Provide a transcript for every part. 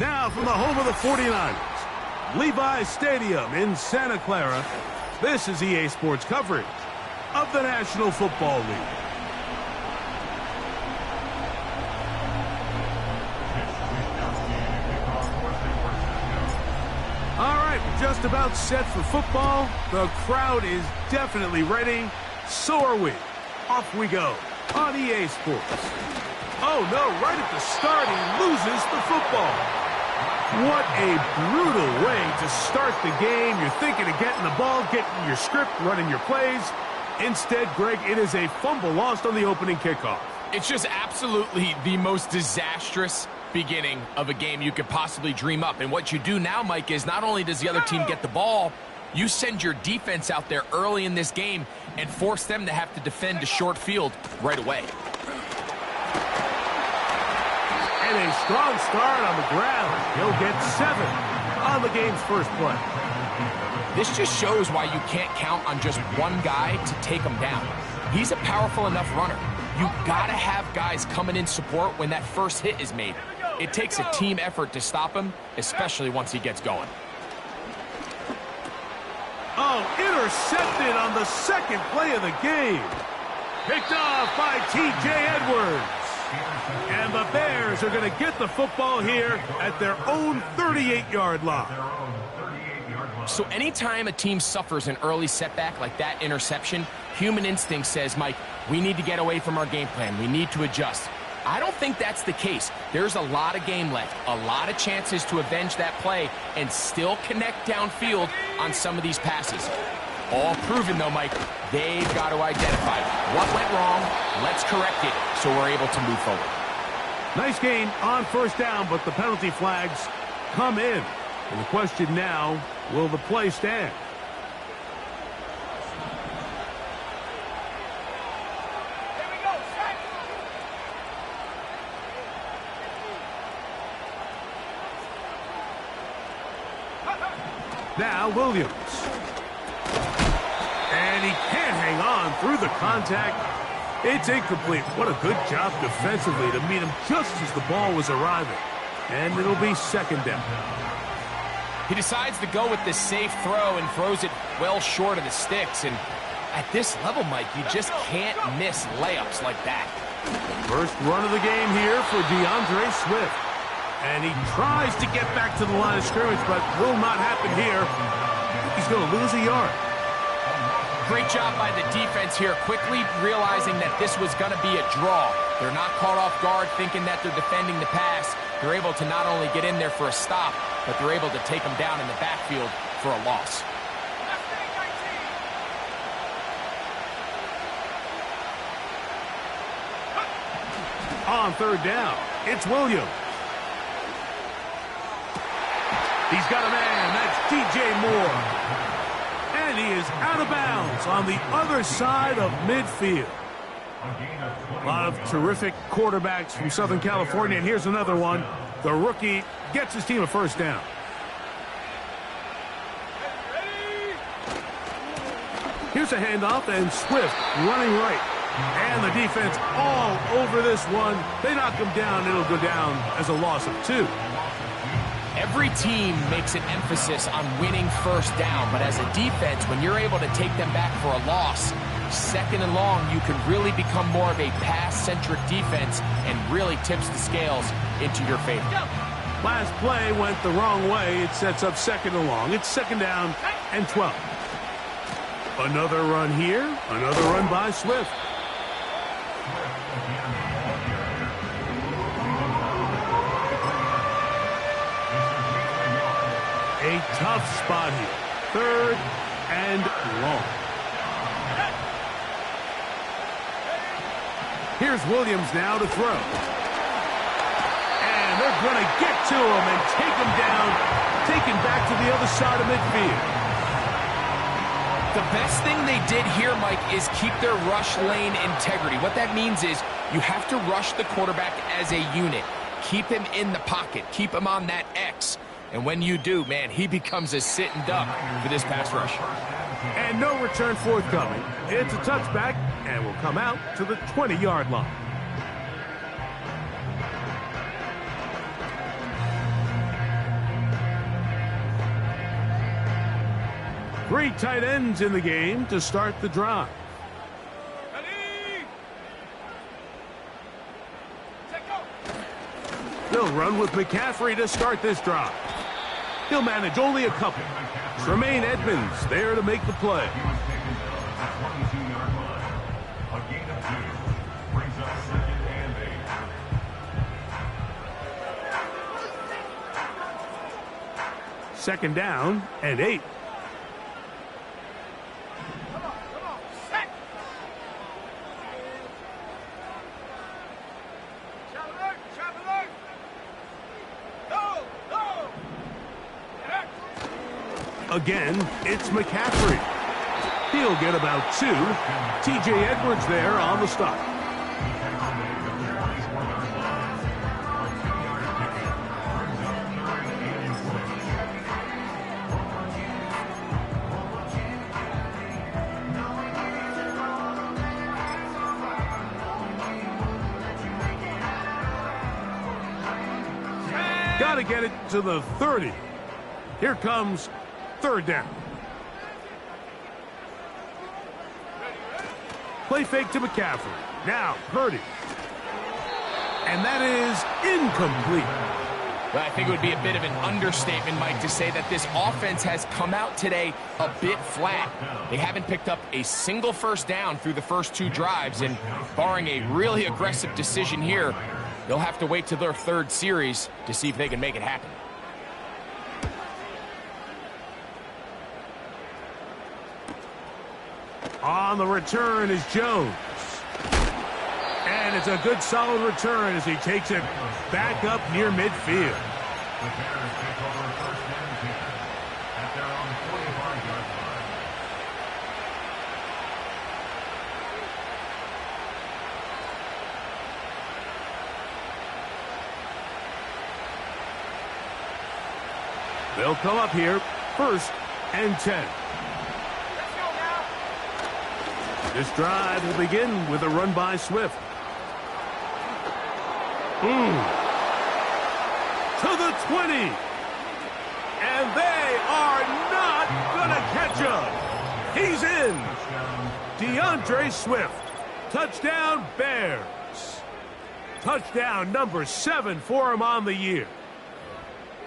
Now from the home of the 49ers, Levi's Stadium in Santa Clara, this is EA Sports coverage of the National Football League. All right, we're just about set for football. The crowd is definitely ready. So are we. Off we go on EA Sports. Oh no, right at the start, he loses the football. What a brutal way to start the game. You're thinking of getting the ball, getting your script, running your plays. Instead, Greg, it is a fumble lost on the opening kickoff. It's just absolutely the most disastrous beginning of a game you could possibly dream up. And what you do now, Mike, is not only does the other team get the ball, you send your defense out there early in this game and force them to have to defend a short field right away. And a strong start on the ground. He'll get 7 on the game's first play. This just shows why you can't count on just one guy to take him down. He's a powerful enough runner. You gotta have guys coming in support when that first hit is made. It takes a team effort to stop him, especially once he gets going. Oh, intercepted on the second play of the game. Picked off by T.J. Edwards. And the Bears are going to get the football here at their own 38-yard line. So anytime a team suffers an early setback like that interception, human instinct says, Mike, we need to get away from our game plan. We need to adjust. I don't think that's the case. There's a lot of game left, a lot of chances to avenge that play and still connect downfield on some of these passes. All proven, though, Mike, they've got to identify what went wrong, let's correct it so we're able to move forward. Nice gain on first down, but the penalty flags come in. And the question now, will the play stand? Now Williams. And he can't hang on through the contact. It's incomplete. What a good job defensively to meet him just as the ball was arriving. And it'll be second down. He decides to go with this safe throw and throws it well short of the sticks. And at this level, Mike, you just can't miss layups like that. First run of the game here for DeAndre Swift. And he tries to get back to the line of scrimmage, but will not happen here. He's going to lose a yard. Great job by the defense here, quickly realizing that this was going to be a draw. They're not caught off guard thinking that they're defending the pass. They're able to not only get in there for a stop, but they're able to take them down in the backfield for a loss. On third down, it's Williams. He's got a man. That's DJ Moore. And he is out of bounds on the other side of midfield. A lot of terrific quarterbacks from Southern California. And here's another one. The rookie gets his team a first down. Here's a handoff, and Swift running right. And the defense all over this one. They knock him down. It'll go down as a loss of 2. Every team makes an emphasis on winning first down, but as a defense, when you're able to take them back for a loss, second and long, you can really become more of a pass-centric defense and really tips the scales into your favor. Last play went the wrong way. It sets up second and long. It's second down and 12. Another run here. Another run by Swift. A tough spot here. Third and long. Here's Williams now to throw. And they're going to get to him and take him down, taken back to the other side of midfield. The best thing they did here, Mike, is keep their rush lane integrity. What that means is you have to rush the quarterback as a unit. Keep him in the pocket. Keep him on that X. And when you do, man, he becomes a sitting duck for this pass rush. And no return forthcoming. It's a touchback and will come out to the 20-yard line. Three tight ends in the game to start the drive. They'll run with McCaffrey to start this drive. He'll manage only a couple. Tremaine Edmonds there to make the play. Second down and 8. Again, it's McCaffrey. He'll get about 2. T.J. Edwards there on the stop. Got to get it to the 30. Here comes third down. Play fake to McCaffrey. Now Purdy. And that is incomplete. Well, I think it would be a bit of an understatement, Mike, to say that this offense has come out today a bit flat. They haven't picked up a single first down through the first 2 drives, and barring a really aggressive decision here, they'll have to wait till their third series to see if they can make it happen. On the return is Jones. And it's a good solid return as he takes it back up near midfield. They'll come up here, 1st and 10. This drive will begin with a run by Swift. To the 20. And they are not going to catch him. He's in. DeAndre Swift. Touchdown, Bears. Touchdown number 7 for him on the year.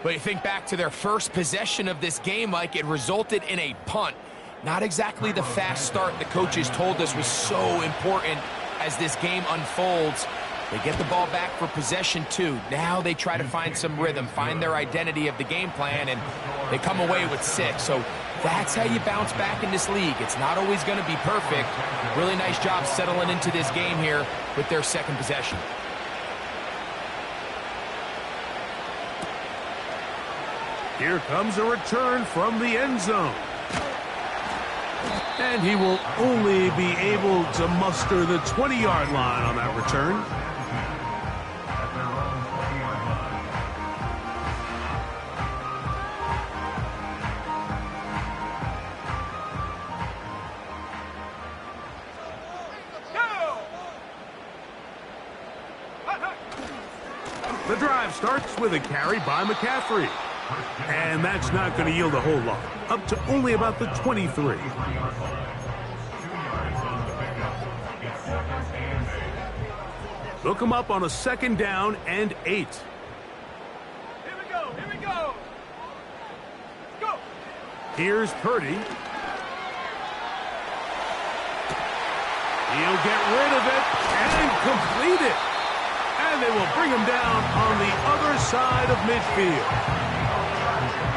But you think back to their first possession of this game, Mike, it resulted in a punt. Not exactly the fast start the coaches told us was so important as this game unfolds. They get the ball back for possession 2. Now they try to find some rhythm, find their identity of the game plan, and they come away with 6. So that's how you bounce back in this league. It's not always going to be perfect. Really nice job settling into this game here with their second possession. Here comes a return from the end zone. And he will only be able to muster the 20-yard line on that return. The drive starts with a carry by McCaffrey. And that's not going to yield a whole lot. Up to only about the 23. They'll come up on a 2nd down and 8. Here we go. Let's go. Here's Purdy. He'll get rid of it and complete it. And they will bring him down on the other side of midfield.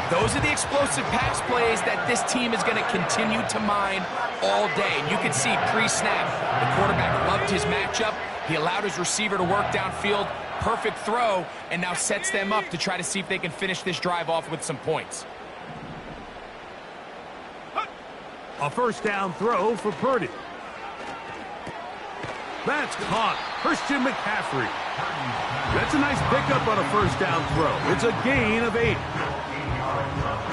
Those are the explosive pass plays that this team is going to continue to mine all day. And you can see pre-snap, the quarterback loved his matchup. He allowed his receiver to work downfield. Perfect throw, and now sets them up to try to see if they can finish this drive off with some points. A 1st down throw for Purdy. That's caught. Christian McCaffrey. That's a nice pickup on a 1st down throw. It's a gain of 8.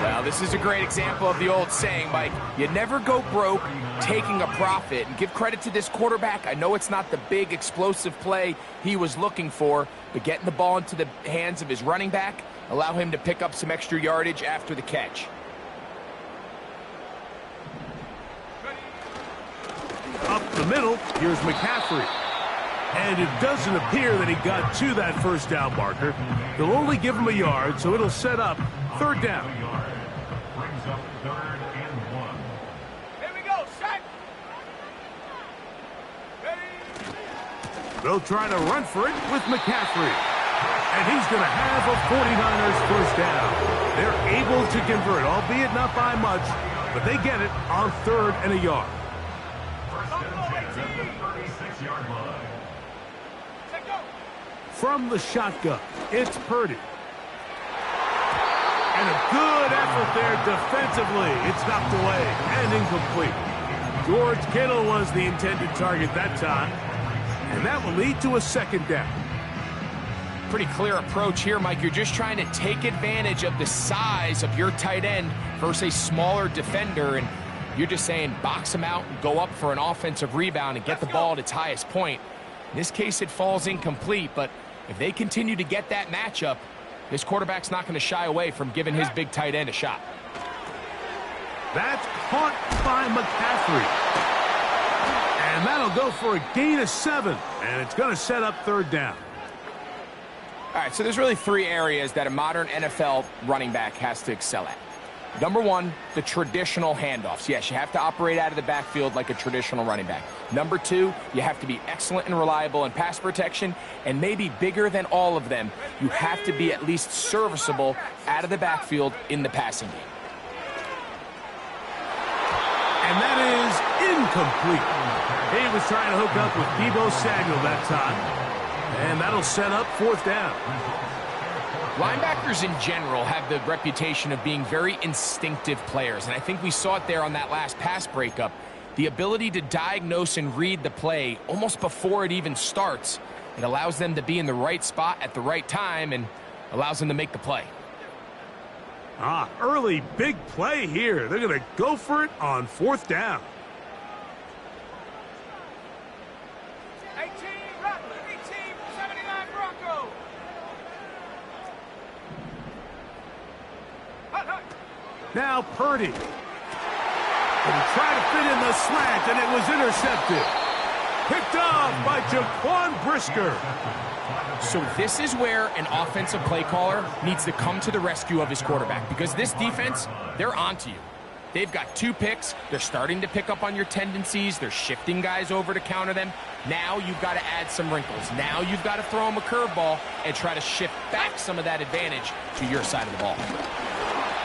Well, this is a great example of the old saying, Mike. You never go broke taking a profit. And give credit to this quarterback. I know it's not the big explosive play he was looking for, but getting the ball into the hands of his running back, allow him to pick up some extra yardage after the catch. the middle, here's McCaffrey. And it doesn't appear that he got to that first down marker. They'll only give him a yard, so it'll set up third down. Brings up 3rd and 1. Here we go, set. They'll try to run for it with McCaffrey. And he's going to have a 49ers first down. They're able to convert, albeit not by much, but they get it on 3rd and a yard. First and 10 at the 36-yard line. From the shotgun, it's Purdy. And a good effort there defensively. It's knocked away and incomplete. George Kittle was the intended target that time. And that will lead to a second down. Pretty clear approach here, Mike. You're just trying to take advantage of the size of your tight end versus a smaller defender. And you're just saying box him out and go up for an offensive rebound and get the ball at its highest point. In this case, it falls incomplete, but if they continue to get that matchup, this quarterback's not going to shy away from giving his big tight end a shot. That's caught by McCaffrey. And that'll go for a gain of 7, and it's going to set up third down. All right, so there's really 3 areas that a modern NFL running back has to excel at. Number 1, the traditional handoffs. Yes, you have to operate out of the backfield like a traditional running back. Number 2, you have to be excellent and reliable in pass protection, and maybe bigger than all of them, you have to be at least serviceable out of the backfield in the passing game. And that is incomplete. He was trying to hook up with Deebo Samuel that time, and that'll set up 4th down. Linebackers in general have the reputation of being very instinctive players, and I think we saw it there on that last pass breakup. The ability to diagnose and read the play almost before it even starts. It allows them to be in the right spot at the right time and allows them to make the play. Early big play here. They're going to go for it on 4th down. 18, 79 Bronco. Now Purdy. And he tried to fit in the slant, and it was intercepted. Picked off by Jaquan Brisker. So this is where an offensive play caller needs to come to the rescue of his quarterback, because this defense, they're onto you. They've got 2 picks. They're starting to pick up on your tendencies. They're shifting guys over to counter them. Now you've got to add some wrinkles. Now you've got to throw them a curveball and try to shift back some of that advantage to your side of the ball.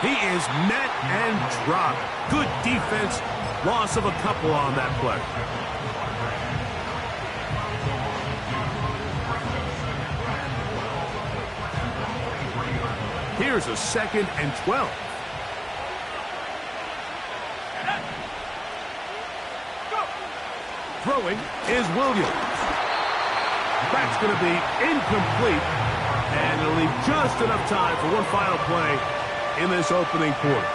He is met and dropped. Good defense. Loss of a couple on that play. Here's a 2nd and 12. Throwing is Williams. That's going to be incomplete. And it'll leave just enough time for one final play in this opening quarter.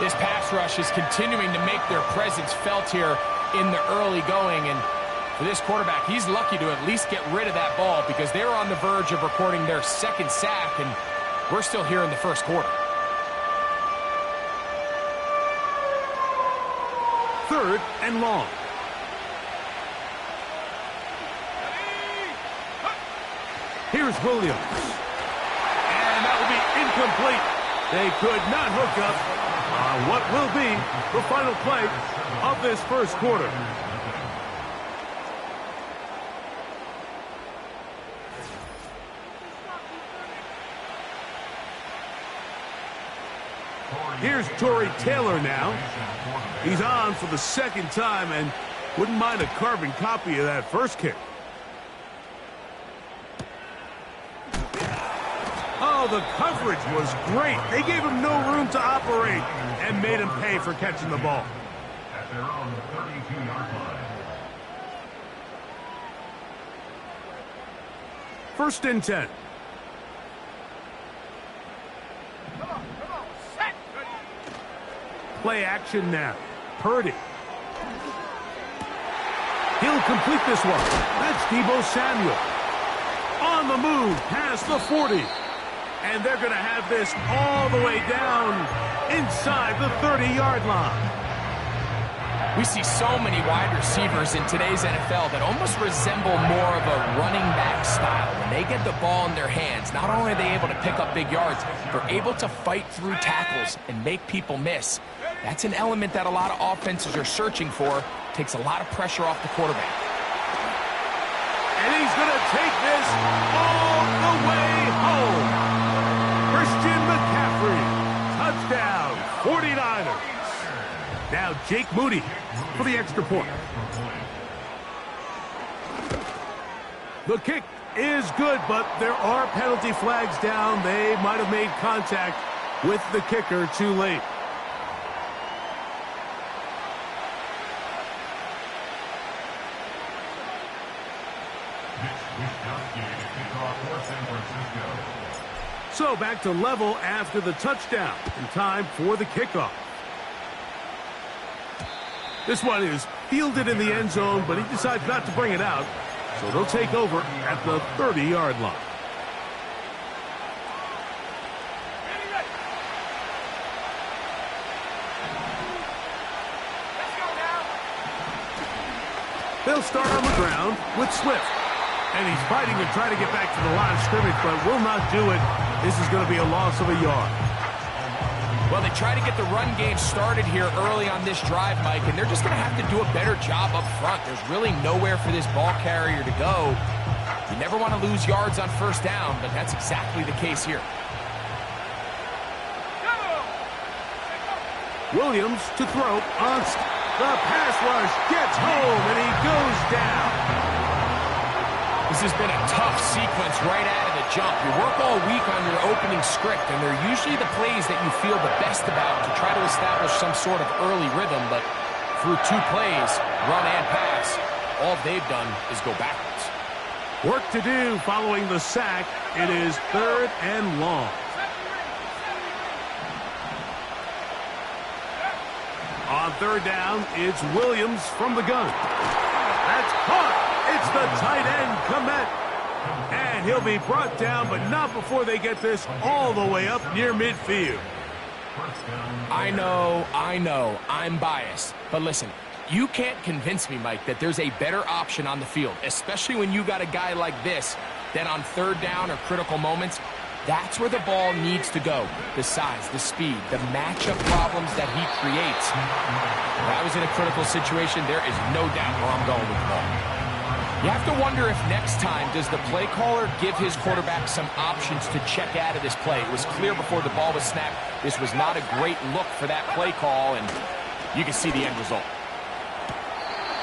This pass rush is continuing to make their presence felt here in the early going. And for this quarterback, he's lucky to at least get rid of that ball, because they're on the verge of recording their 2nd sack, and we're still here in the 1st quarter. 3rd and long. Here's Williams. And that will be incomplete. They could not hook up on what will be the final play of this 1st quarter. Here's Torrey Taylor now. He's on for the 2nd time and wouldn't mind a carbon copy of that first kick. Oh, the coverage was great. They gave him no room to operate and made him pay for catching the ball. At their own 32-yard line. 1st and 10. Come on, set. Play action now. Purdy. He'll complete this one. That's Deebo Samuel. On the move past the 40. And they're going to have this all the way down inside the 30-yard line. We see so many wide receivers in today's NFL that almost resemble more of a running back style. When they get the ball in their hands, not only are they able to pick up big yards, they're able to fight through tackles and make people miss. That's an element that a lot of offenses are searching for. Takes a lot of pressure off the quarterback. And he's going to take this all the way home. Christian McCaffrey, touchdown, 49ers. Now Jake Moody for the extra point. The kick is good, but there are penalty flags down. They might have made contact with the kicker too late. So back to level after the touchdown, and time for the kickoff. This one is fielded in the end zone, but he decides not to bring it out, so they'll take over at the 30-yard line. They'll start on the ground with Swift. And he's fighting to try to get back to the line of scrimmage, but will not do it. This is going to be a loss of a yard. Well, they try to get the run game started here early on this drive, Mike, and they're just going to have to do a better job up front. There's really nowhere for this ball carrier to go. You never want to lose yards on first down, but that's exactly the case here. Williams to throw on the pass rush, gets home, and he goes down. This has been a tough sequence right out of the jump. You work all week on your opening script, and they're usually the plays that you feel the best about to try to establish some sort of early rhythm, but through 2 plays, run and pass, all they've done is go backwards. Work to do following the sack. It is 3rd and long. On 3rd down, it's Williams from the gun. That's caught. It's the tight end, Komet. And he'll be brought down, but not before they get this all the way up near midfield. I know, I'm biased. But listen, you can't convince me, Mike, that there's a better option on the field, especially when you got a guy like this, that on 3rd down or critical moments, that's where the ball needs to go. The size, the speed, the matchup problems that he creates. If I was in a critical situation, there is no doubt where I'm going with the ball. You have to wonder if next time, does the play caller give his quarterback some options to check out of this play? It was clear before the ball was snapped, this was not a great look for that play call, and you can see the end result.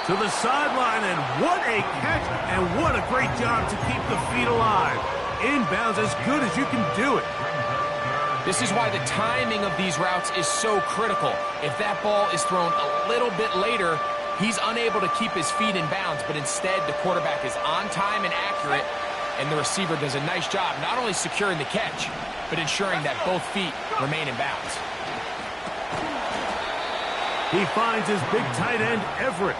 To the sideline, and what a catch, and what a great job to keep the feet alive. Inbounds as good as you can do it. This is why the timing of these routes is so critical. If that ball is thrown a little bit later, he's unable to keep his feet in bounds, but instead the quarterback is on time and accurate, and the receiver does a nice job not only securing the catch, but ensuring that both feet remain in bounds. He finds his big tight end, Everett.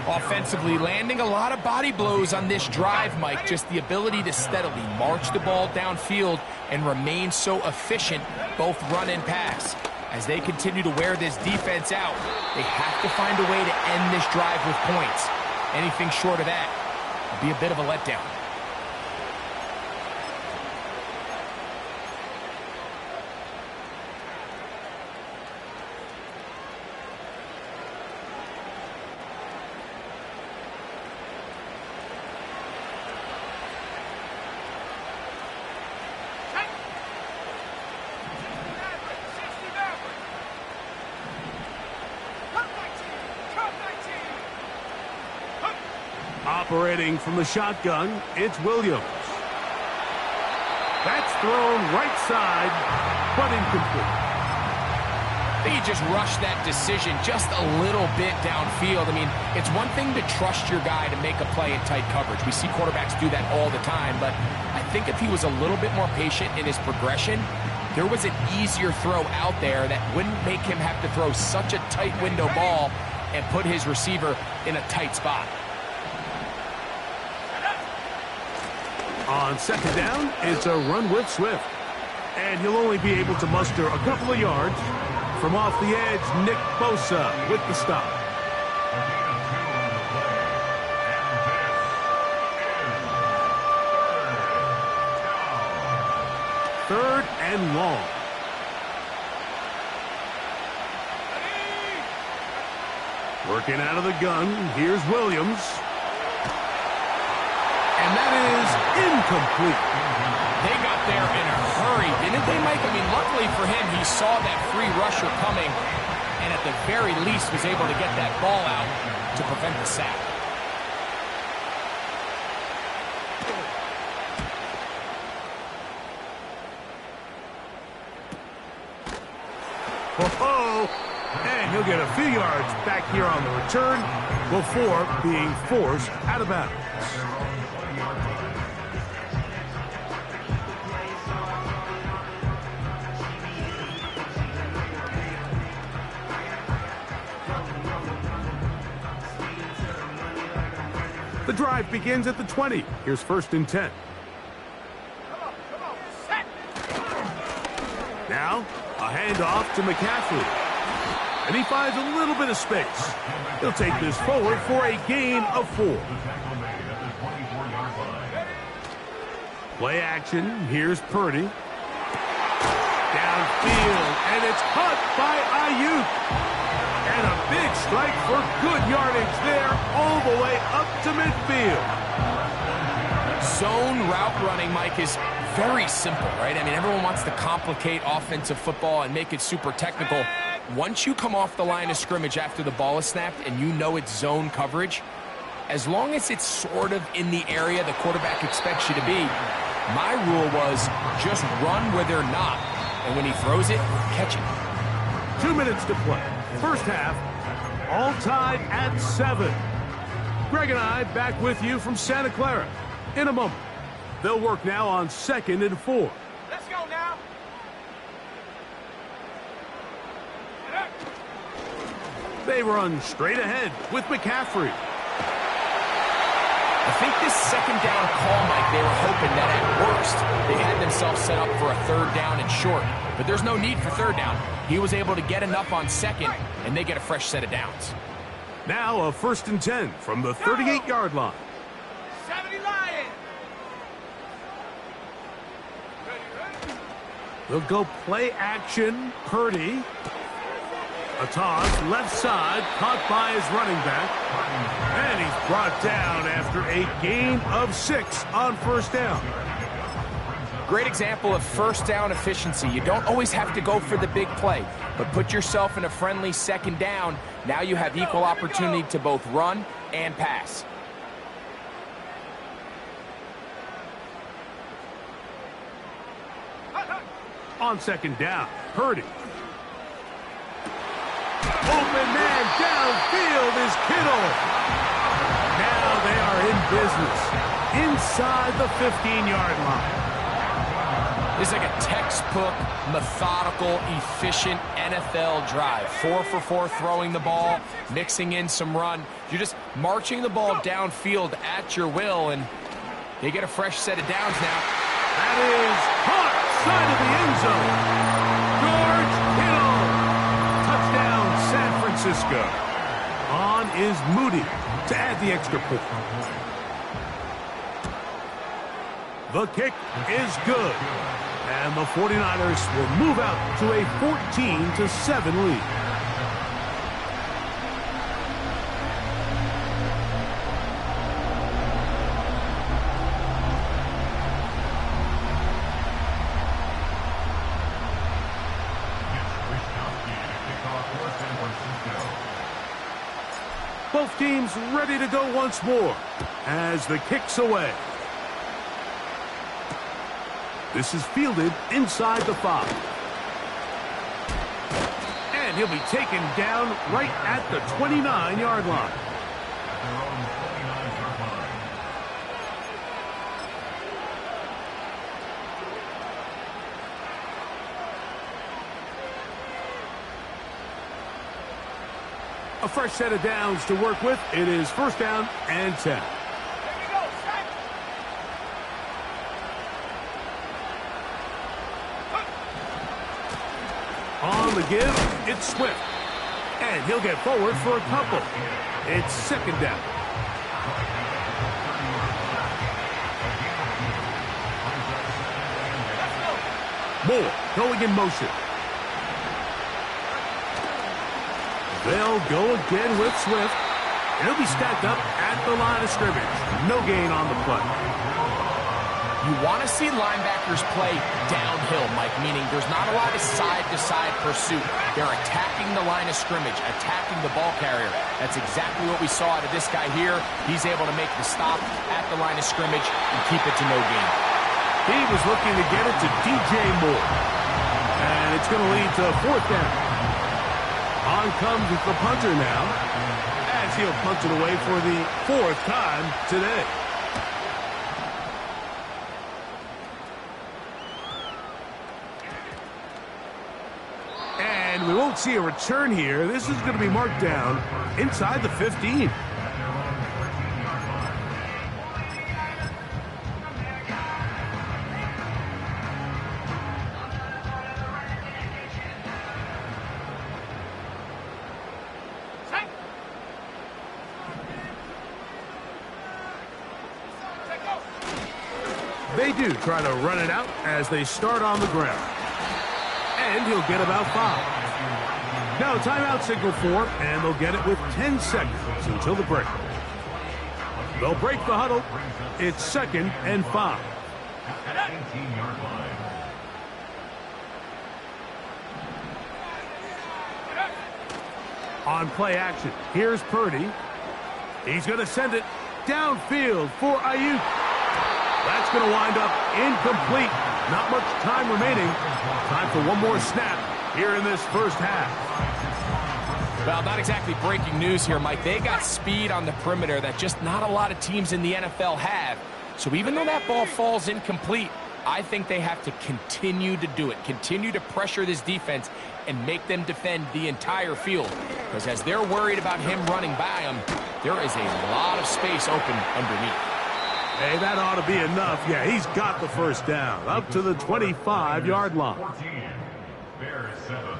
Offensively, landing a lot of body blows on this drive, Mike. Just the ability to steadily march the ball downfield and remain so efficient, both run and pass. As they continue to wear this defense out, they have to find a way to end this drive with points. Anything short of that will be a bit of a letdown. Operating from the shotgun, it's Williams. That's thrown right side, but incomplete. I think he just rushed that decision just a little bit downfield. I mean, it's one thing to trust your guy to make a play in tight coverage. We see quarterbacks do that all the time, but I think if he was a little bit more patient in his progression, there was an easier throw out there that wouldn't make him have to throw such a tight window ball and put his receiver in a tight spot. On 2nd down, it's a run with Swift. And he'll only be able to muster a couple of yards. From off the edge, Nick Bosa with the stop. 3rd and long. Working out of the gun, here's Williams. And that is incomplete. They got there in a hurry, didn't they, Mike? I mean, luckily for him, he saw that free rusher coming, and at the very least was able to get that ball out to prevent the sack. Oh, and he'll get a few yards back here on the return before being forced out of bounds. The drive begins at the 20. Here's 1st and 10. Now, a handoff to McCaffrey. And he finds a little bit of space. He'll take this forward for a gain of 4. Play action. Here's Purdy. Downfield, and it's caught by Ayuk. And a big strike for good yardage there all the way up to midfield. Zone route running, Mike, is very simple, right? I mean, everyone wants to complicate offensive football and make it super technical. Once you come off the line of scrimmage after the ball is snapped and you know it's zone coverage, as long as it's sort of in the area the quarterback expects you to be, my rule was just run where they're not. And when he throws it, catch it. 2 minutes to play. First half, all tied at 7. Greg and I back with you from Santa Clara. In a moment, they'll work now on 2nd and 4. Let's go now. They run straight ahead with McCaffrey. I think this 2nd down call, Mike, they were hoping that at worst they had themselves set up for a 3rd down and short. But there's no need for 3rd down. He was able to get enough on 2nd, and they get a fresh set of downs. Now a 1st and 10 from the 38-yard line. 70 Lions. They'll go play action. Purdy. A toss, left side, caught by his running back. And he's brought down after a gain of 6 on 1st down. Great example of 1st down efficiency. You don't always have to go for the big play, but put yourself in a friendly 2nd down. Now you have equal opportunity to both run and pass. On 2nd down, Purdy. Open man downfield is Kittle. Now they are in business inside the 15-yard line. This is like a textbook, methodical, efficient NFL drive. 4 for 4 throwing the ball, mixing in some run. You're just marching the ball downfield at your will, and they get a fresh set of downs now. That is caught side of the end zone. George Kittle. Touchdown, San Francisco. On is Moody to add the extra point. The kick is good. And the 49ers will move out to a 14-7 lead. Both teams ready to go once more as the kick's away. This is fielded inside the 5. And he'll be taken down right at the 29-yard line. A fresh set of downs to work with. It is 1st down and 10. On the give, it's Swift. And he'll get forward for a couple. It's 2nd down. Moore going in motion. They'll go again with Swift. He'll be stacked up at the line of scrimmage. No gain on the play. You want to see linebackers play downhill, Mike, meaning there's not a lot of side-to-side pursuit. They're attacking the line of scrimmage, attacking the ball carrier. That's exactly what we saw out of this guy here. He's able to make the stop at the line of scrimmage and keep it to no gain. He was looking to get it to DJ Moore. And it's going to lead to fourth down. On comes the punter now, as he'll punt it away for the fourth time today. And we won't see a return here. This is going to be marked down inside the 15. They do try to run it out as they start on the ground. And he'll get about 5. Now timeout signal 4, and they'll get it with 10 seconds until the break. They'll break the huddle. It's 2nd and 5. At 18-yard line. On play action, here's Purdy. He's going to send it downfield for Ayuk. That's going to wind up incomplete. Not much time remaining. Time for one more snap here in this first half. Well, not exactly breaking news here, Mike. They got speed on the perimeter that just not a lot of teams in the NFL have. So even though that ball falls incomplete, I think they have to continue to do it. Continue to pressure this defense and make them defend the entire field. Because as they're worried about him running by them, there is a lot of space open underneath. Hey, that ought to be enough. Yeah, he's got the first down. Up to the 25-yard line. 14. Bears 7.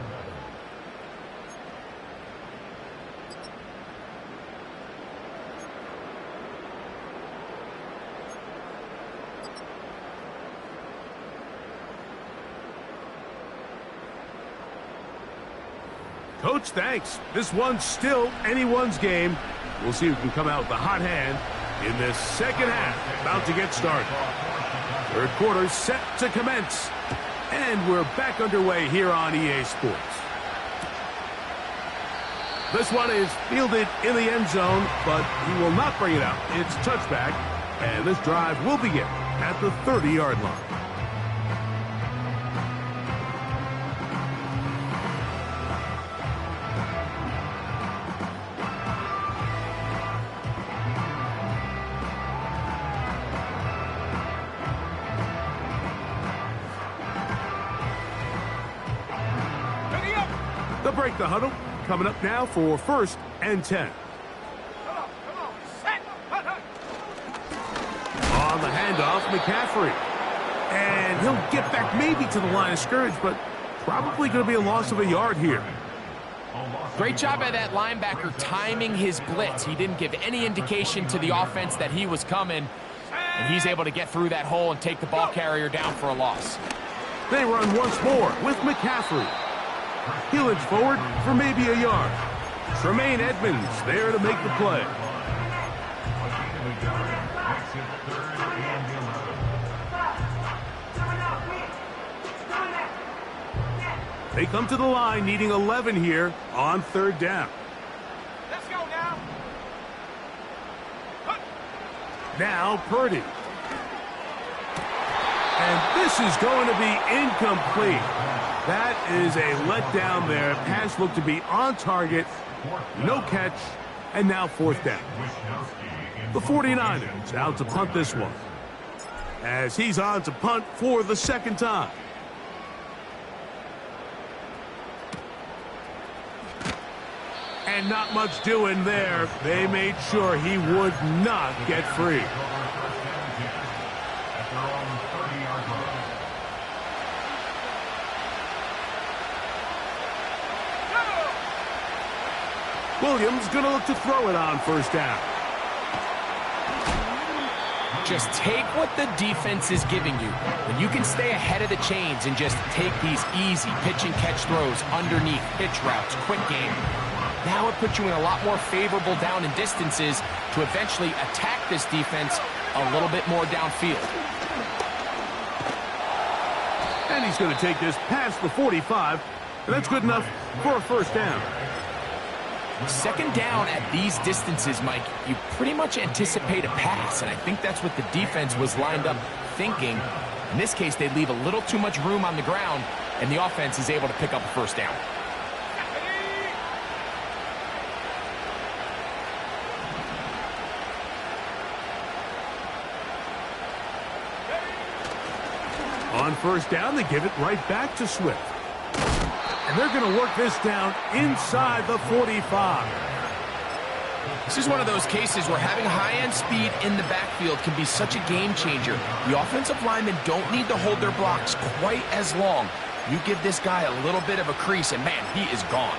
Coach, thanks. This one's still anyone's game. We'll see who can come out with the hot hand in this second half. About to get started. Third quarter set to commence. And we're back underway here on EA Sports. This one is fielded in the end zone, but he will not bring it out. It's touchback, and this drive will begin at the 30-yard line. They'll break the huddle. Coming up now for 1st and 10. Come on, set, hut, hut. On the handoff, McCaffrey. And he'll get back maybe to the line of scrimmage, but probably going to be a loss of a yard here. Great job by that linebacker timing his blitz. He didn't give any indication to the offense that he was coming, and he's able to get through that hole and take the ball carrier down for a loss. They run once more with McCaffrey. He'll inch forward for maybe a yard. Tremaine Edmonds there to make the play. They come to the line needing 11 here on 3rd down. Let's go now. Hut. Now Purdy. And this is going to be incomplete. That is a letdown there. Pass looked to be on target. No catch. And now 4th down. The 49ers out to punt this one, as he's on to punt for the 2nd time. And not much doing there. They made sure he would not get free. Williams going to look to throw it on 1st down. Just take what the defense is giving you. When you can stay ahead of the chains and just take these easy pitch and catch throws underneath, pitch routes, quick game, now it puts you in a lot more favorable down and distances to eventually attack this defense a little bit more downfield. And he's going to take this past the 45, and that's good enough for a first down. Second down at these distances, Mike, you pretty much anticipate a pass, and I think that's what the defense was lined up thinking. In this case, they leave a little too much room on the ground, and the offense is able to pick up a first down. On first down, they give it right back to Swift. And they're going to work this down inside the 45. This is one of those cases where having high-end speed in the backfield can be such a game changer. The offensive linemen don't need to hold their blocks quite as long. You give this guy a little bit of a crease, and man, he is gone.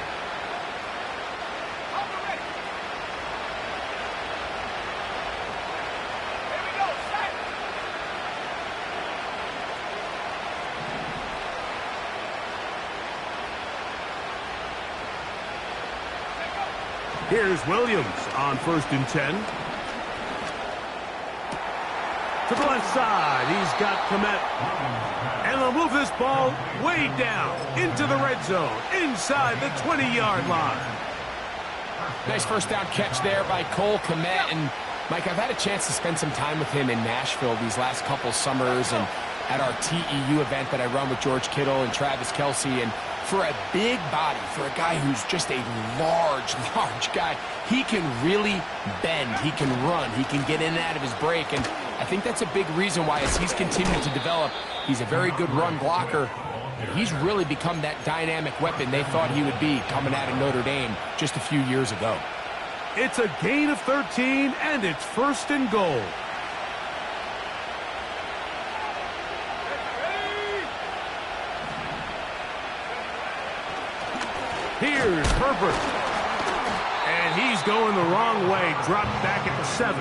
Here's Williams on 1st and 10. To the left side, he's got Komet. And they'll move this ball way down into the red zone, inside the 20-yard line. Nice first down catch there by Cole Komet. And, Mike, I've had a chance to spend some time with him in Nashville these last couple summers and at our TEU event that I run with George Kittle and Travis Kelce. And for a big body, for a guy who's just a large guy, he can really bend, he can run, he can get in and out of his break, and I think that's a big reason why as he's continued to develop, he's a very good run blocker. He's really become that dynamic weapon they thought he would be coming out of Notre Dame just a few years ago. It's a gain of 13, and it's 1st and goal. Here's Herbert. And he's going the wrong way, dropped back at the 7.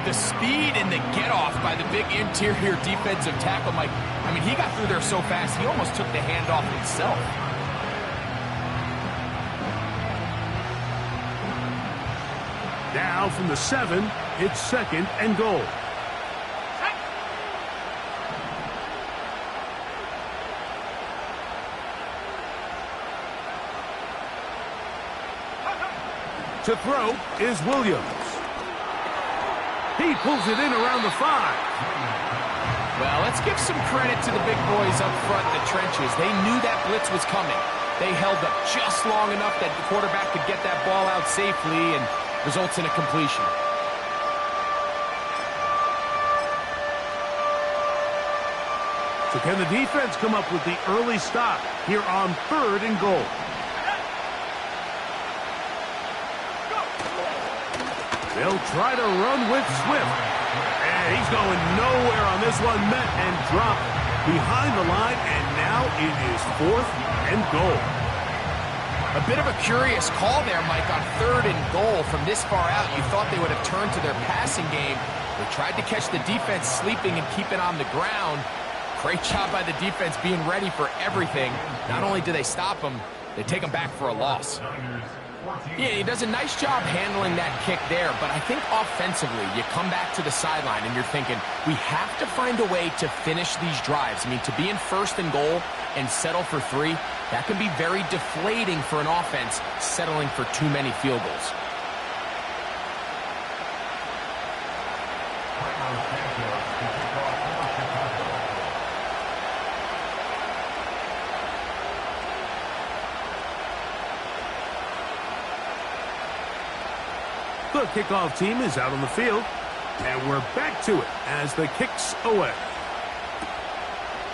The speed and the get-off by the big interior defensive tackle, Mike. I mean, he got through there so fast, he almost took the handoff himself. Now from the 7, it's 2nd and goal. To throw is Williams. He pulls it in around the 5. Well, let's give some credit to the big boys up front in the trenches. They knew that blitz was coming. They held up just long enough that the quarterback could get that ball out safely and results in a completion. So can the defense come up with the early stop here on 3rd and goal? They'll try to run with Swift. And he's going nowhere on this one. Met and dropped behind the line. And now it is 4th and goal. A bit of a curious call there, Mike, on 3rd and goal from this far out. You thought they would have turned to their passing game. They tried to catch the defense sleeping and keep it on the ground. Great job by the defense being ready for everything. Not only do they stop him, they take him back for a loss. Yeah, he does a nice job handling that kick there, but I think offensively, you come back to the sideline and you're thinking, we have to find a way to finish these drives. I mean, to be in 1st and goal and settle for 3, that can be very deflating for an offense settling for too many field goals. The kickoff team is out on the field, and we're back to it as the kick's away.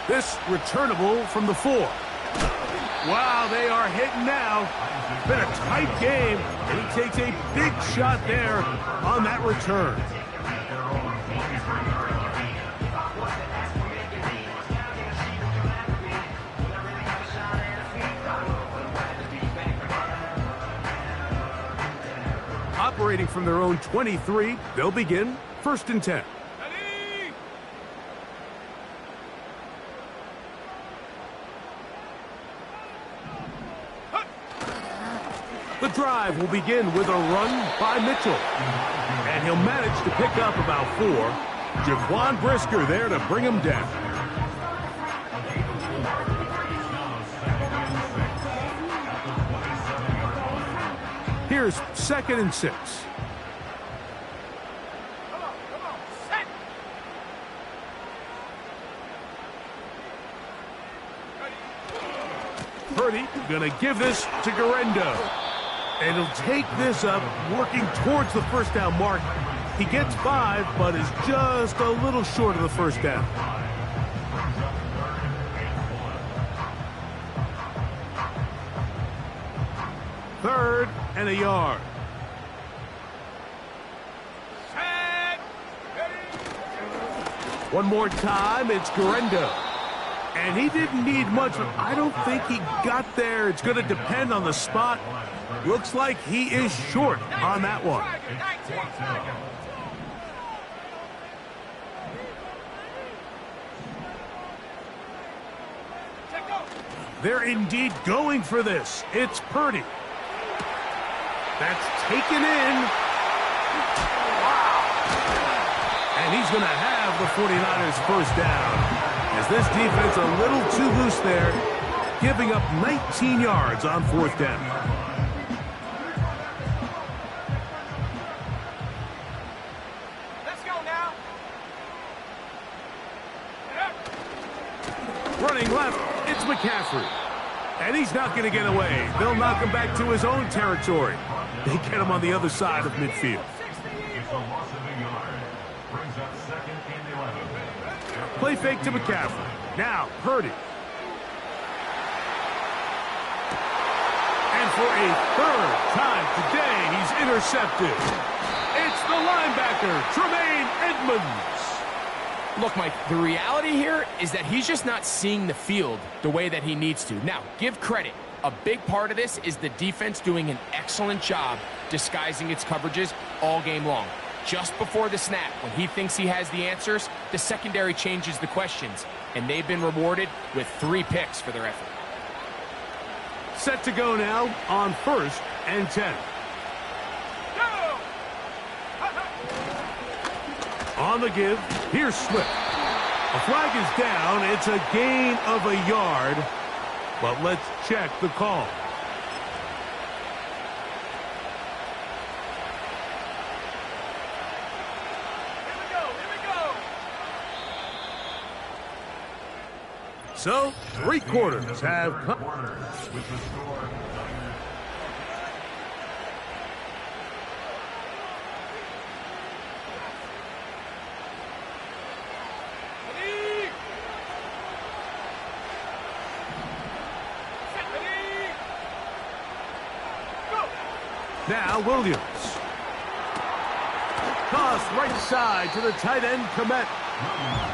This returnable from the 4. Wow, they are hitting now. Been a tight game, and he takes a big shot there on that return. Operating from their own 23, they'll begin 1st and 10. Ready? The drive will begin with a run by Mitchell. And he'll manage to pick up about 4. Jaquan Brisker there to bring him down. Here's 2nd and 6. Come on, set. Purdy gonna give this to Garendo. And he'll take this up, working towards the 1st down mark. He gets 5, but is just a little short of the 1st down. Third and a yard. Set. Ready? One more time, it's Garendo. And he didn't need much. I don't think he got there. It's going to depend on the spot. Looks like he is short on that one. 19 seconds. Check go. They're indeed going for this. It's Purdy. That's taken in. Wow. And he's going to have the 49ers 1st down. As this defense a little too loose there, giving up 19 yards on 4th down. Let's go now. Running left, it's McCaffrey. And he's not going to get away. They'll knock him back to his own territory. They get him on the other side of midfield. It's a loss of a yard. Brings up 2nd and 11. Play fake to McCaffrey. Now, Purdy. And for a 3rd time today, he's intercepted. It's the linebacker, Tremaine Edmonds. Look, Mike, the reality here is that he's just not seeing the field the way that he needs to. Now, give credit. A big part of this is the defense doing an excellent job disguising its coverages all game long. Just before the snap, when he thinks he has the answers, the secondary changes the questions, and they've been rewarded with 3 picks for their effort. Set to go now on 1st and 10. Go. On the give, here's Swift. A flag is down. It's a gain of a yard. But let's check the call. Here we go. So, 3 quarters have come. With the score, Ready? Set. Ready? Go. Now Williams. Toss right side to the tight end, Komet.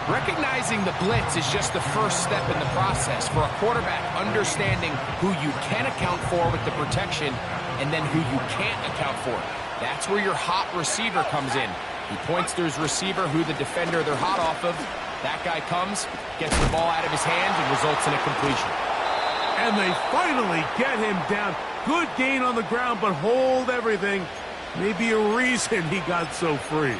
Recognizing the blitz is just the first step in the process for a quarterback, understanding who you can account for with the protection and then who you can't account for. That's where your hot receiver comes in. He points to his receiver, who the defender they're hot off of. That guy comes, gets the ball out of his hands, and results in a completion. And they finally get him down. Good gain on the ground, but hold everything. Maybe a reason he got so free.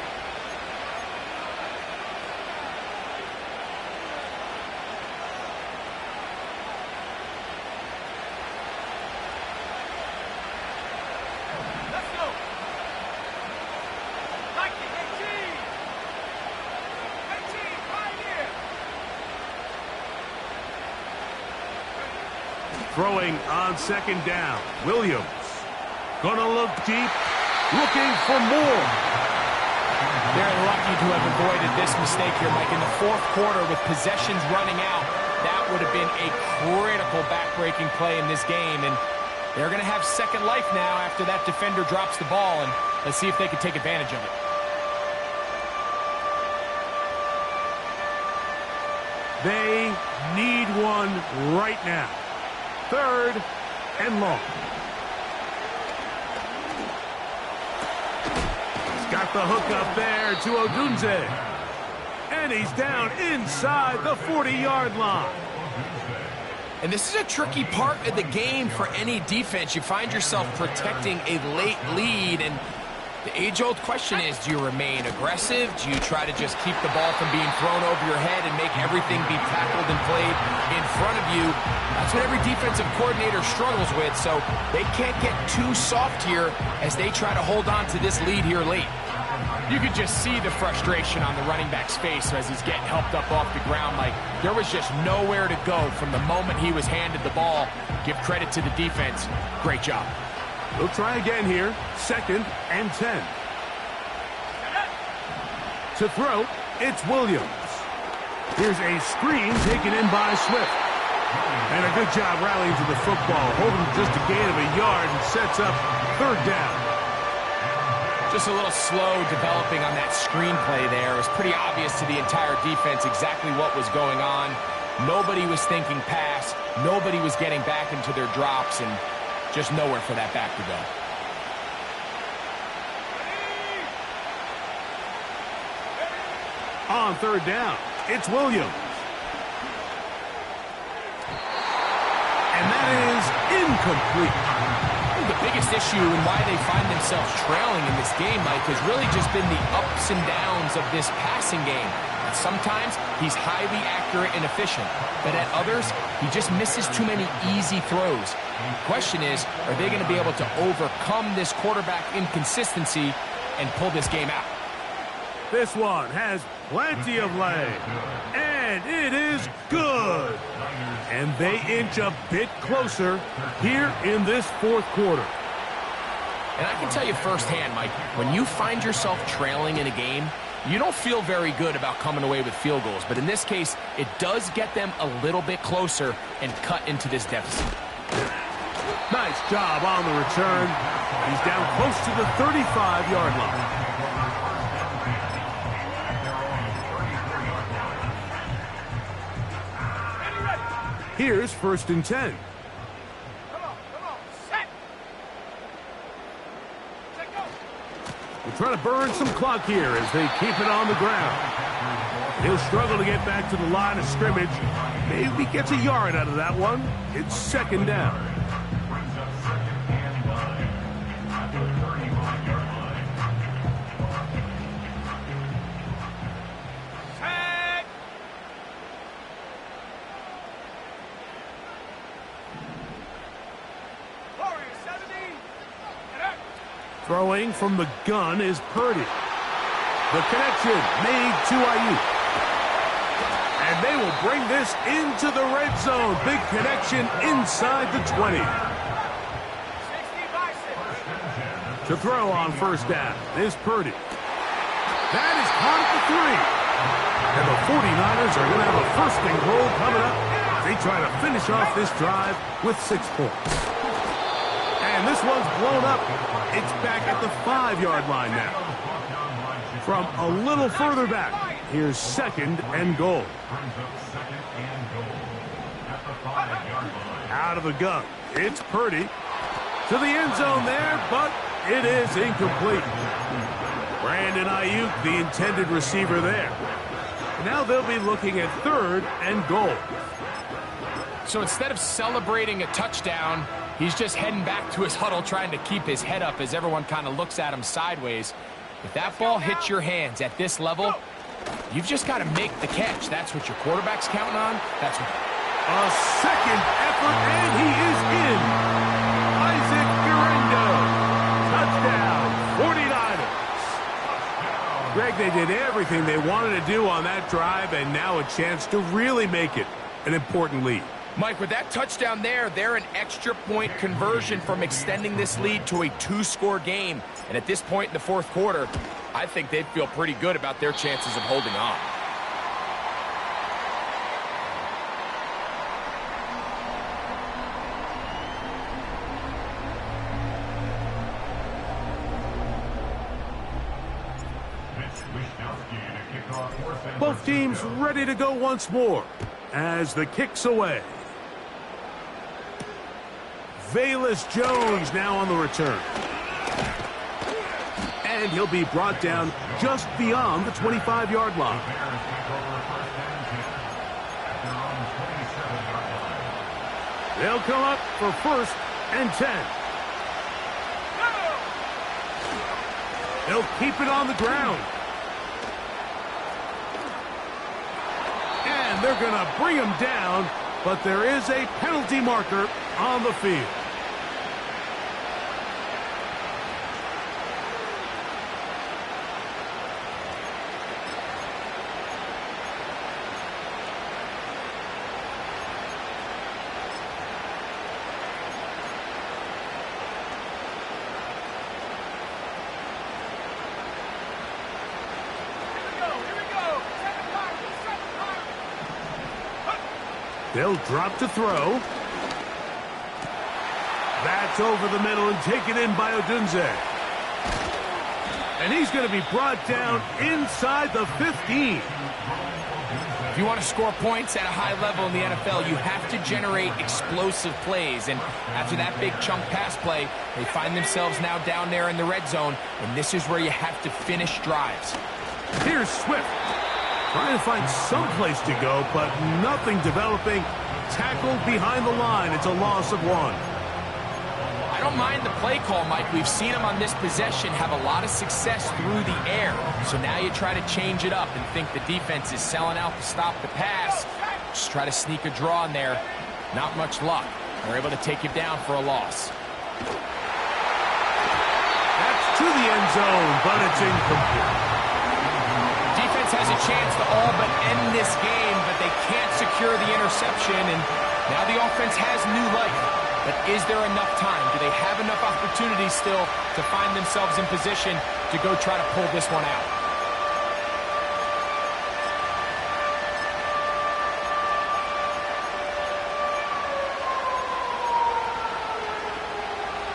Let's go. 19, 18, pioneer. Throwing on 2nd down. Williams. Gonna look deep. Looking for more. They're lucky to have avoided this mistake here, Mike. In the 4th quarter, with possessions running out, that would have been a critical back-breaking play in this game. And they're going to have second life now after that defender drops the ball. And let's see if they can take advantage of it. They need one right now. 3rd and long. Got the hook up there to Odunze. And he's down inside the 40-yard line. And this is a tricky part of the game for any defense. You find yourself protecting a late lead, and the age-old question is, do you remain aggressive? Do you try to just keep the ball from being thrown over your head and make everything be tackled and played in front of you? That's what every defensive coordinator struggles with, so they can't get too soft here as they try to hold on to this lead here late. You could just see the frustration on the running back's face as he's getting helped up off the ground. Like, there was just nowhere to go from the moment he was handed the ball. Give credit to the defense. Great job. We'll try again here. 2nd and 10. To throw, it's Williams. Here's a screen taken in by Swift. And a good job rallying to the football, holding just a gain of a yard and sets up 3rd down. Just a little slow developing on that screenplay there. It was pretty obvious to the entire defense exactly what was going on. Nobody was thinking pass. Nobody was getting back into their drops, and just nowhere for that back to go. On 3rd down, it's Williams. And that is incomplete. The biggest issue and why they find themselves trailing in this game, Mike, has really just been the ups and downs of this passing game. And sometimes he's highly accurate and efficient, but at others, he just misses too many easy throws. The question is, are they going to be able to overcome this quarterback inconsistency and pull this game out? This one has plenty of leg, and it is good. And they inch a bit closer here in this 4th quarter. And I can tell you firsthand, Mike, when you find yourself trailing in a game, you don't feel very good about coming away with field goals. But in this case, it does get them a little bit closer and cut into this deficit. Nice job on the return. He's down close to the 35-yard line. Here's 1st and 10. Come on, set. Set, go. We're trying to burn some clock here as they keep it on the ground. He'll struggle to get back to the line of scrimmage. Maybe gets a yard out of that one. It's 2nd down. Throwing from the gun is Purdy. The connection made to Ayuk. And they will bring this into the red zone. Big connection inside the 20. 60-6. To throw on 1st down is Purdy. That is caught at the 3. And the 49ers are going to have a 1st and goal coming up. They try to finish off this drive with 6 points. And this one's blown up. It's back at the 5-yard line now. From a little further back, here's 2nd and goal. Out of the gun, it's Purdy. To the end zone there, but it is incomplete. Brandon Ayuk, the intended receiver there. Now they'll be looking at 3rd and goal. So instead of celebrating a touchdown, he's just heading back to his huddle trying to keep his head up as everyone kind of looks at him sideways. If that ball hits your hands at this level, you've just got to make the catch. That's what your quarterback's counting on. That's what... A 2nd effort, and he is in. Isaac Guerrero. Touchdown, 49ers. Greg, they did everything they wanted to do on that drive, and now a chance to really make it an important lead. Mike, with that touchdown there, they're an extra point conversion from extending this lead to a 2-score game. And at this point in the 4th quarter, I think they'd feel pretty good about their chances of holding on. Both teams ready to go once more as the kick's away. Velus Jones now on the return. And he'll be brought down just beyond the 25-yard line. They'll come up for 1st and 10. They'll keep it on the ground. And they're going to bring him down, but there is a penalty marker on the field. They'll drop to throw. That's over the middle and taken in by Odunze. And he's going to be brought down inside the 15. If you want to score points at a high level in the NFL, you have to generate explosive plays. And after that big chunk pass play, they find themselves now down there in the red zone. And this is where you have to finish drives. Here's Swift. Trying to find some place to go, but nothing developing. Tackled behind the line. It's a loss of 1. I don't mind the play call, Mike. We've seen him on this possession have a lot of success through the air. So now you try to change it up and think the defense is selling out to stop the pass. Just try to sneak a draw in there. Not much luck. They're able to take you down for a loss. That's to the end zone, but it's incomplete. Has a chance to all but end this game, but they can't secure the interception, and now the offense has new life. But is there enough time? Do they have enough opportunities still to find themselves in position to go try to pull this one out?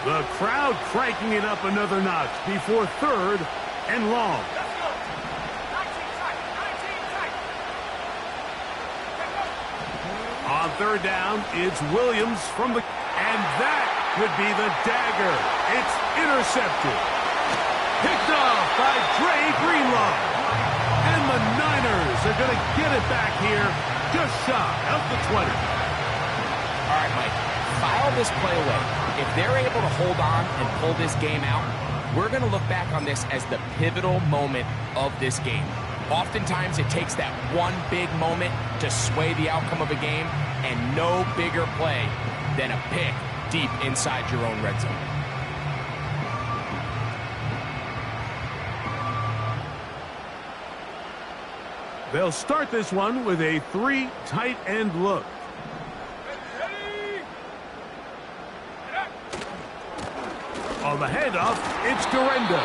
The crowd cranking it up another notch before 3rd and long. On 3rd down, it's Williams from the... And that could be the dagger. It's intercepted. Picked off by Dre Greenlaw. And the Niners are going to get it back here just shy of the 20. All right, Mike, file this play away. If they're able to hold on and pull this game out, we're going to look back on this as the pivotal moment of this game. Oftentimes, it takes that one big moment to sway the outcome of a game, and no bigger play than a pick deep inside your own red zone. They'll start this one with a 3 tight end look. On the handoff, it's Garenda.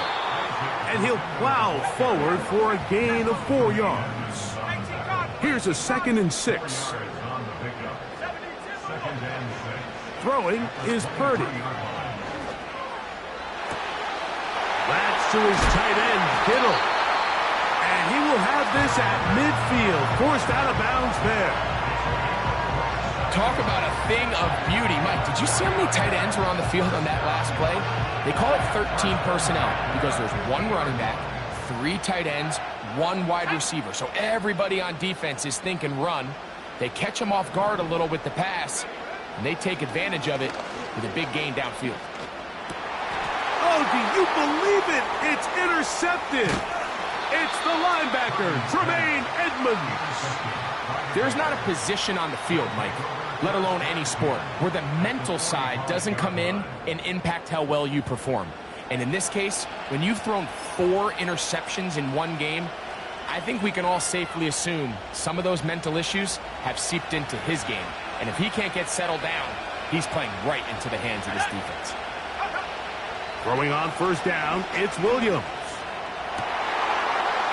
And he'll plow forward for a gain of 4 yards. Here's a 2nd and 6. Throwing is Purdy. That's to his tight end, Kittle. And he will have this at midfield, forced out of bounds there. Talk about a thing of beauty. Mike, did you see how many tight ends were on the field on that last play? They call it 13 personnel because there's 1 running back, 3 tight ends, 1 wide receiver. So everybody on defense is thinking run. They catch them off guard a little with the pass, and they take advantage of it with a big gain downfield. Oh, do you believe it? It's intercepted. It's the linebacker, Tremaine Edmonds. There's not a position on the field, Mike, let alone any sport, where the mental side doesn't come in and impact how well you perform. And in this case, when you've thrown 4 interceptions in one game, I think we can all safely assume some of those mental issues have seeped into his game. And if he can't get settled down, he's playing right into the hands of this defense. Throwing on 1st down, it's Williams.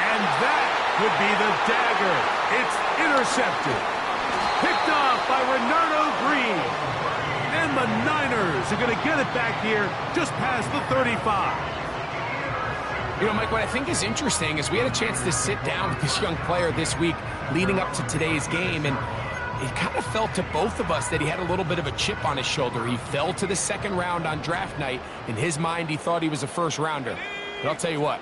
And that could be the dagger. It's intercepted. Picked off by Renardo Green. And the Niners are going to get it back here just past the 35. You know, Mike, what I think is interesting is we had a chance to sit down with this young player this week leading up to today's game, and it kind of felt to both of us that he had a little bit of a chip on his shoulder. He fell to the 2nd round on draft night. In his mind, he thought he was a 1st rounder. But I'll tell you what,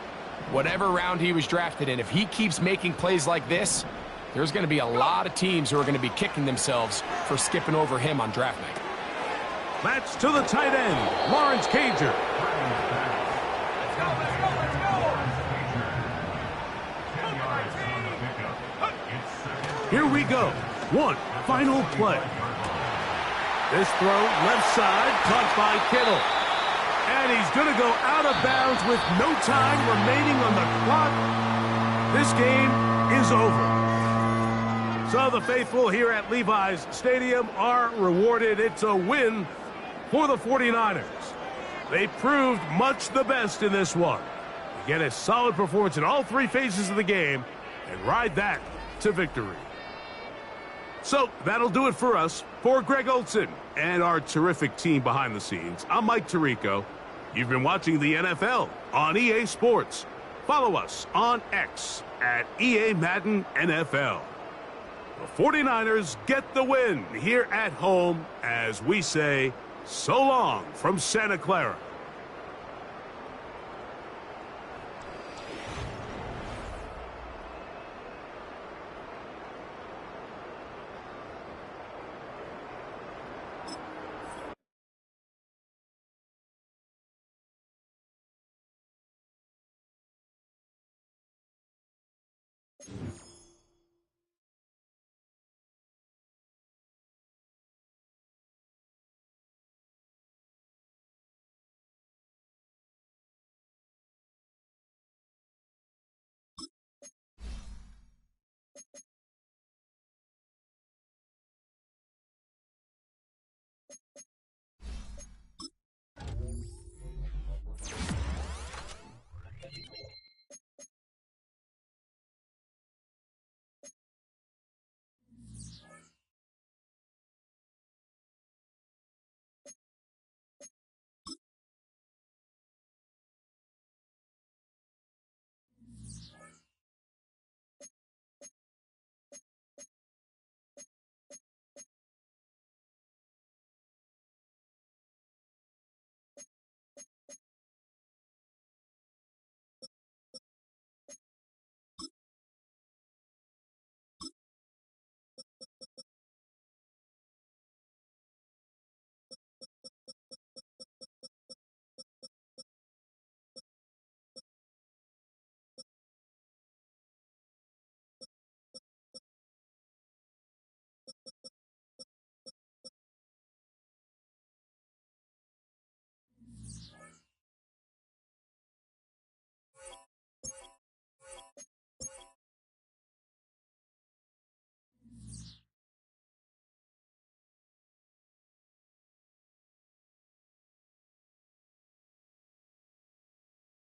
whatever round he was drafted in, if he keeps making plays like this, there's going to be a lot of teams who are going to be kicking themselves for skipping over him on draft night. That's to the tight end, Lawrence Cager. Here we go. One final play. This throw left side, caught by Kittle. And he's going to go out of bounds with no time remaining on the clock. This game is over. So the faithful here at Levi's Stadium are rewarded. It's a win for the 49ers. They proved much the best in this one. They get a solid performance in all three phases of the game and ride that to victory. So that'll do it for us. For Greg Olson and our terrific team behind the scenes, I'm Mike Tirico. You've been watching the NFL on EA Sports. Follow us on X at EA Madden NFL. The 49ers get the win here at home as we say so long from Santa Clara.